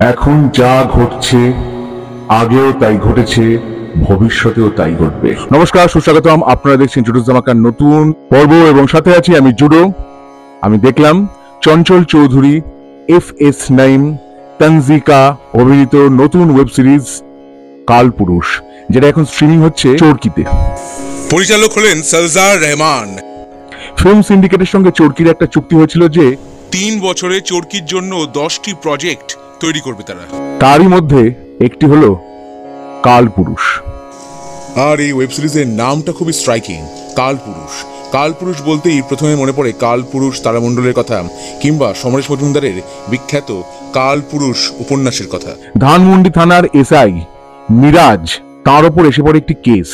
এখন যা ঘটছে আগেও তাই ঘটেছে, ভবিষ্যতেও তাই ঘটবে। নমস্কার, সুস্বাগতম। আপনারা দেখছেন জুডো জামাকার নতুন পর্ব এবং সাথে আছি আমি জুডো। আমি দেখলাম চঞ্চল চৌধুরী, FS9, তানজিকা অভিনীত নতুন ওয়েব সিরিজ কালপুরুষ, যেটা এখন স্ট্রিমিং হচ্ছে চরকিতে। পরিচালক হলেন সলজার রহমান। ফিল্ম সিন্ডিকেটের সঙ্গে চরকির একটা চুক্তি হয়েছিল যে 3 বছরে চরকির জন্য 10টি প্রজেক্ট তৈরি করবে তারা। তারই মধ্যে একটি হলো কালপুরুষ। আর এই ওয়েব সিরিজের নামটা খুবই স্ট্রাইকিং, কালপুরুষ। কালপুরুষ বলতেই প্রথমে মনে পড়ে কালপুরুষ তারামণ্ডলের কথা কিংবা সমরেশ মজুমদারের বিখ্যাত কালপুরুষ উপন্যাসের কথা। ধানমন্ডি থানার SI মিরাজ, তার ওপর এসে পড়ে একটি কেস।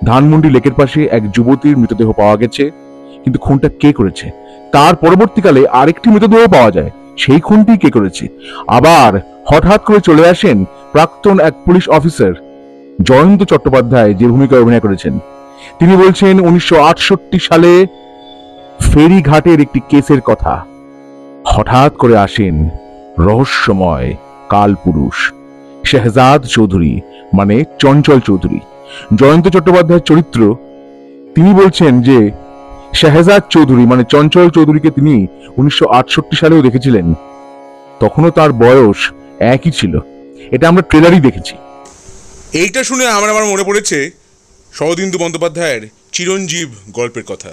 ধানমন্ডি লেকের পাশে এক যুবতীর মৃতদেহ পাওয়া গেছে, কিন্তু খুনটা কে করেছে? তার পরবর্তীকালে আরেকটি মৃতদেহ পাওয়া যায়, সেই খুনটি কে করেছে? আবার হঠাৎ করে চলে আসেন প্রাক্তন এক পুলিশ অফিসার জয়ন্ত চট্টোপাধ্যায়, যে ভূমিকায় অভিনয় করেছেন। তিনি বলছেন 1968 সালে ফেরিঘাটের একটি কেসের কথা। হঠাৎ করে আসেন রহস্যময় কালপুরুষ শেহজাদ চৌধুরী, মানে চঞ্চল চৌধুরী, জয়ন্ত চট্টোপাধ্যায়ের চরিত্র। তিনি বলছেন যে শেহজাদ চৌধুরী মানে চঞ্চল চৌধুরীকে তিনি 1968 সালেও দেখেছিলেন, তখনও তার বয়স একই ছিল। এটা আমরা ট্রেলারই দেখেছি। এইটা শুনে আমার মনে পড়েছে শরদিন্দু বন্দ্যোপাধ্যায়ের চিরঞ্জীব গল্পের কথা।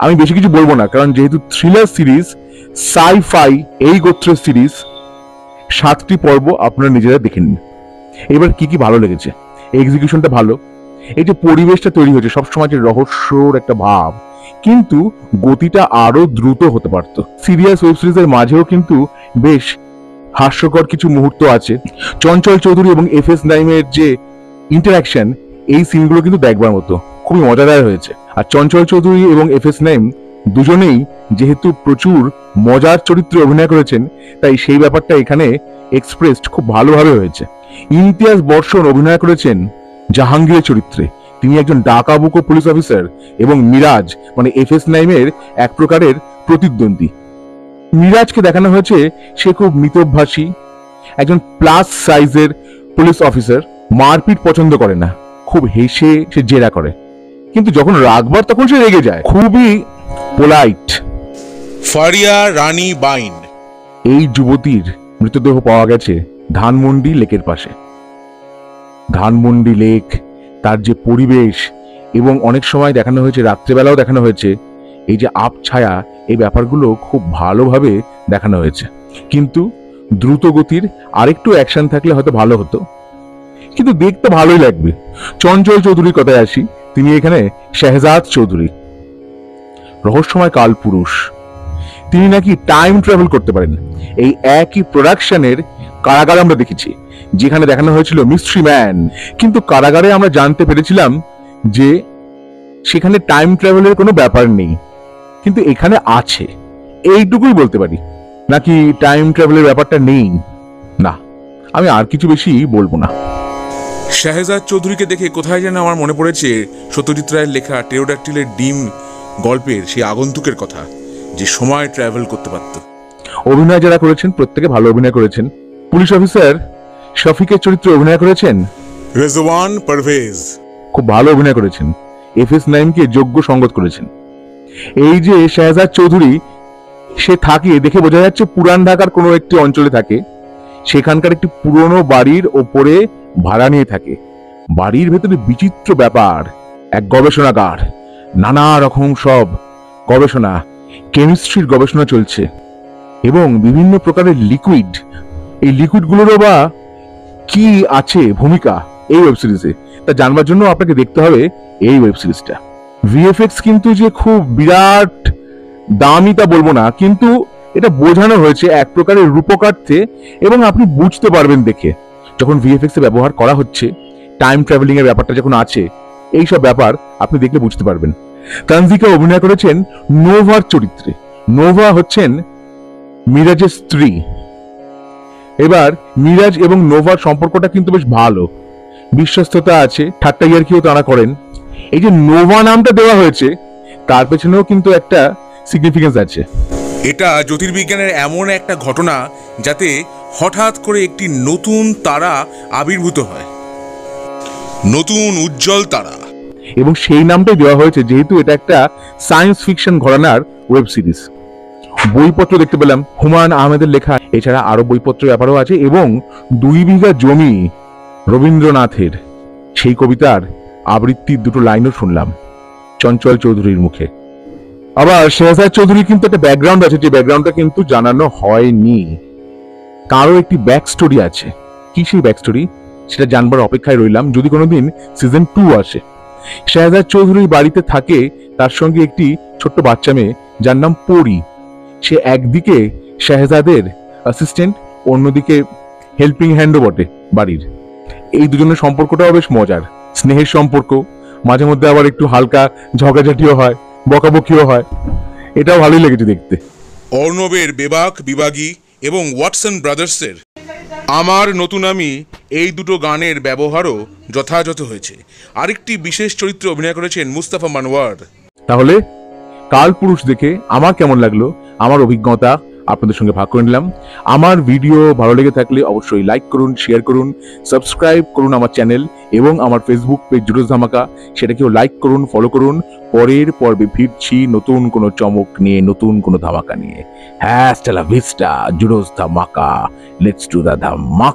আমি বেশি কিছু বলবো না, কারণ যেহেতু থ্রিলার সিরিজ, সাই-ফাই এই গোত্রের সিরিজ, 7টি পর্ব আপনারা নিজেরা দেখে নিন। এবার কি কি ভালো লেগেছে? এক্সিকিউশনটা ভালো, এই যে পরিবেশটা তৈরি হয়েছে, সবসময় যে রহস্যর একটা ভাব, কিন্তু গতিটা আরো দ্রুত হতে পারতো। সিরিয়াস ওয়েব সিরিজের মাঝেও কিন্তু বেশ হাস্যকর কিছু মুহূর্ত আছে। চঞ্চল চৌধুরী এবং FS9 এর যে ইন্টারাকশন, এই সিনগুলো কিন্তু দেখবার মতো, খুবই মজাদার হয়েছে। আর চঞ্চল চৌধুরী এবং FS9 দুজনেই যেহেতু প্রচুর মজার চরিত্রে অভিনয় করেছেন, তাই সেই ব্যাপারটা এখানে এক্সপ্রেসড খুব ভালোভাবে হয়েছে। ইমতিয়াজ বর্ষণ অভিনয় করেছেন জাহাঙ্গীরের চরিত্রে, তিনি একজন ডাকাবুকো পুলিশ অফিসার, এবং মিরাজ মানে FS9 এর এক প্রকারের প্রতিদ্বন্দ্বী। মিরাজকে দেখানো হয়েছে সে খুব মিতভাষী, একজন প্লাস সাইজের পুলিশ অফিসার, মারপিট পছন্দ করে না, খুব হেসে সে জেরা করে, কিন্তু যখন রাগবার তখন সে রেগে যায়, খুবই পোলাইট। ফারিয়া রানী বাইন, এই যুবতীর মৃতদেহ পাওয়া গেছে ধানমন্ডি লেকের পাশে। ধানমন্ডি লেক, তার যে পরিবেশ, এবং অনেক সময় দেখানো হয়েছে, রাত্রেবেলাও দেখানো হয়েছে, এই যে আবছায়া, এই ব্যাপারগুলো খুব ভালোভাবে দেখানো হয়েছে। কিন্তু দ্রুত গতির আরেকটু অ্যাকশন থাকলে হয়তো ভালো হতো, কিন্তু দেখতে ভালোই লাগবে। চঞ্চল চৌধুরীর কথায় আসি, তিনি এখানে শেহজাদ চৌধুরী, রহস্যময় কালপুরুষ। তিনি নাকি টাইম ট্রাভেল করতে পারেন। এই একই প্রোডাকশনের কারাগার আমরা দেখেছি, যেখানে দেখানো হয়েছিল মিস্ট্রি ম্যান, কিন্তু কারাগারে আমরা জানতে পেরেছিলাম যে সেখানে টাইম ট্রাভেলের কোনো ব্যাপার নেই, কিন্তু এখানে আছে, এইটুকুই বলতে পারি। নাকি টাইম ট্রাভেলের ব্যাপারটা নেই, না, আমি আর কিছু বেশি বলবো না। শেহজাদ চৌধুরীকে দেখে কোথায় যেন আমার মনে পড়েছে সত্যজিৎ রায়ের লেখা টেরোডাক্টিলের ডিম গল্পের সেই আগন্তুকের কথা, যে সময় ট্রাভেল করতে পারত। অভিনয় যারা করেছেন প্রত্যেকে ভালো অভিনয় করেছেন। পুলিশ অফিসার শফিকের চরিত্রে অভিনয় করেছেন রেজওয়ান পারভেজ, খুব ভালো অভিনয় করেছেন, FS9 কে যোগ্য সঙ্গত করেছেন। এই যে শেহজাদ চৌধুরী, সে থাকে দেখে বোঝা যাচ্ছে পুরান ঢাকার কোনো একটি অঞ্চলে থাকে, সেখানকার একটি পুরনো বাড়ির ওপরে ভাড়া নিয়ে থাকে। বাড়ির ভেতরে বিচিত্র ব্যাপার, এক গবেষণাগার, নানা রকম সব গবেষণা, কেমিস্ট্রির গবেষণা চলছে, এবং বিভিন্ন প্রকারের লিকুইড। এই লিকুইডগুলোরও বা কি আছে ভূমিকা এই ওয়েব সিরিজে, তা জানবার জন্য আপনাকে দেখতে হবে এই ওয়েব সিরিজটা। VFX কিন্তু যে খুব বিরাট দামি তা বলবো না, কিন্তু এটা বোঝানো হয়েছে এক প্রকারের রূপকার্থে, এবং আপনি বুঝতে পারবেন দেখে, যখন VFX এ ব্যবহার করা হচ্ছে, টাইম ট্রাভেলিং এর ব্যাপারটা যখন আছে, এই সব ব্যাপার আপনি দেখলে বুঝতে পারবেন। তানজিকা অভিনয় করেছেন নোভার চরিত্রে। নোভা হচ্ছেন মিরাজের স্ত্রী। এবার মিরাজ এবং নোভার সম্পর্কটা কিন্তু বেশ ভালো, বিশ্বস্ততা আছে, ঠাট্টা ইয়ার্কিও তারা করেন। এই যে নোভা নামটা দেওয়া হয়েছে, তার পেছনেও কিন্তু একটা সিগনিফিকেন্স আছে। এটা জ্যোতির্বিজ্ঞানের এমন একটা ঘটনা যাতে হঠাৎ করে একটি নতুন তারা আবির্ভূত হয়, নতুন উজ্জ্বল তারা। এবং সেই নামটাই দেওয়া হয়েছে যেহেতু এটা একটা সায়েন্স ফিকশন ঘরানার ওয়েব সিরিজ। বইপত্র দেখতে পেলাম হুমায়ুন আহমেদের লেখা, এছাড়া আরো বইপত্র ব্যাপারও আছে। এবং 2 বিঘা জমি রবীন্দ্রনাথের সেই কবিতার আবৃত্তির দুটো লাইনও শুনলাম চঞ্চল চৌধুরীর মুখে। আবার শেহজাদ চৌধুরী কিন্তু একটা ব্যাকগ্রাউন্ড আছে, যে ব্যাকগ্রাউন্ডটা কিন্তু জানানো হয়নি। কারো একটি ব্যাক স্টোরি আছে, কি সেই ব্যাক স্টোরি সেটা জানবার অপেক্ষায় রইলাম যদি কোনোদিন সিজন 2 আসে। শেহজাদ চৌধুরীর বাড়িতে থাকে তার সঙ্গে একটি ছোট্ট বাচ্চা মেয়ে যার নাম পরি। সে একদিকে শেহজাদের অ্যাসিস্ট্যান্ট, অন্যদিকে হেল্পিং হ্যান্ডও বটে বাড়ির। এই দুজনের সম্পর্কটাও বেশ মজার, স্নেহের সম্পর্ক, মাঝে মধ্যে আবার একটু হালকা ঝগড়াঝাটিও হয়, বকাবকিও হয়। এটাও ভালোই লেগেছে দেখতে। অর্ণবের বেবাক বিভাগী এবং ওয়াটসন ব্রাদার্সের আমার নতুন আমি, এই দুটো গানের ব্যবহারও যথাযথ হয়েছে। আরেকটি বিশেষ চরিত্রে অভিনয় করেছেন মুস্তাফা মানওয়ার। তাহলে কালপুরুষ দেখে আমার কেমন লাগলো, আমার অভিজ্ঞতা আপনাদের সঙ্গে ভাগ করে নিলাম। আমার ভিডিও ভালো লেগে থাকলে অবশ্যই লাইক করুন, শেয়ার করুন, সাবস্ক্রাইব করুন আমার চ্যানেল এবং আমার ফেসবুক পেজ জুডোস ধামাকা, সেটাকেও লাইক করুন, ফলো করুন। পরের পর্বে ফিরছি নতুন কোনো চমক নিয়ে, নতুন কোনো ধামাকা নিয়ে। হ্যাঁ, স্টেলা ভিস্টা, জুডোস ধামাকা, লেটস ডু দ্য ধামাকা।